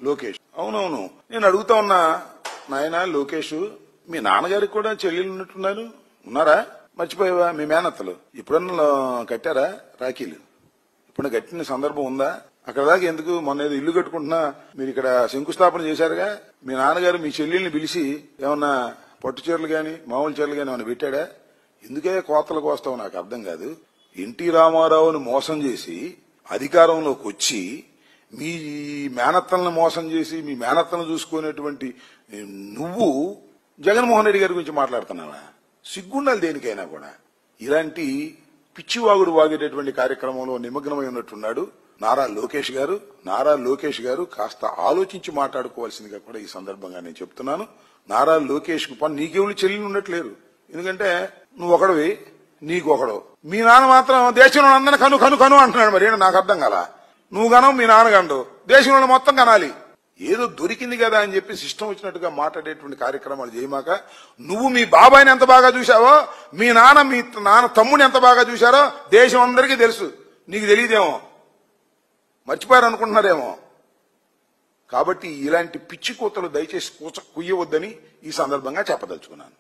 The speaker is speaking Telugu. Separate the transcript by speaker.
Speaker 1: లోకేష్. అవునవును, నేను అడుగుతా ఉన్నా, నాయన లోకేష్, మీ నాన్నగారికి కూడా చెల్లెలు ఉన్నట్టున్నారు, ఉన్నారా? మర్చిపోయావా? మీ మేనత్తలు ఇప్పుడన్నా కట్టారా రాఖీలు? ఇప్పుడు కట్టిన సందర్భం ఉందా? అక్కడ దాకా ఎందుకు? మొన్న ఏదో ఇల్లు కట్టుకుంటున్నా మీరు ఇక్కడ శంకుస్థాపన చేశారుగా, మీ నాన్నగారు మీ చెల్లెల్ని పిలిచి ఏమన్నా పట్టు చీరలు గాని మామూలు చీరలు గాని ఏమన్నా పెట్టాడా? ఎందుకే కోతలకు వస్తావు నాకు అర్థం కాదు. ఎన్టీ రామారావుని మోసం చేసి అధికారంలోకి వచ్చి మీ మేనత్తలను మోసం చేసి మీ మేనత్తలను చూసుకునేటువంటి నువ్వు జగన్మోహన్ రెడ్డి గారి గురించి మాట్లాడుతున్నావా? సిగ్గుండాలి దేనికైనా కూడా. ఇలాంటి పిచ్చివాగుడు వాగేటటువంటి కార్యక్రమంలో నిమగ్నమై ఉన్నట్టున్నాడు నారా లోకేష్ గారు. నారా లోకేష్ గారు కాస్త ఆలోచించి మాట్లాడుకోవాల్సిందిగా కూడా ఈ సందర్భంగా నేను చెప్తున్నాను. నారా లోకేష్ కు పని నీకెవరు చెల్లి ఉన్నట్లేరు, ఎందుకంటే నువ్వు ఒకడవి నీకు ఒకడు. మీ నాన్న మాత్రం దేశంలో అందరిని కను కను కను అంటున్నాడు. మరి నాకు అర్థం కాలా. నువ్వు కనవు, మీ నాన్న కండు, దేశంలో మొత్తం కనాలి. ఏదో దొరికింది కదా అని చెప్పి ఇష్టం వచ్చినట్టుగా మాట్లాడేటువంటి కార్యక్రమాలు చేయమాక. నువ్వు మీ బాబాయిని ఎంత బాగా చూశావో, మీ నాన్న తమ్ముడిని ఎంత బాగా చూశారో దేశం అందరికీ తెలుసు. నీకు తెలియదేమో, మర్చిపోయారు అనుకుంటున్నారేమో. కాబట్టి ఇలాంటి పిచ్చి కూతలు దయచేసి కుయ్యవద్దని ఈ సందర్భంగా చెప్పదలుచుకున్నాను.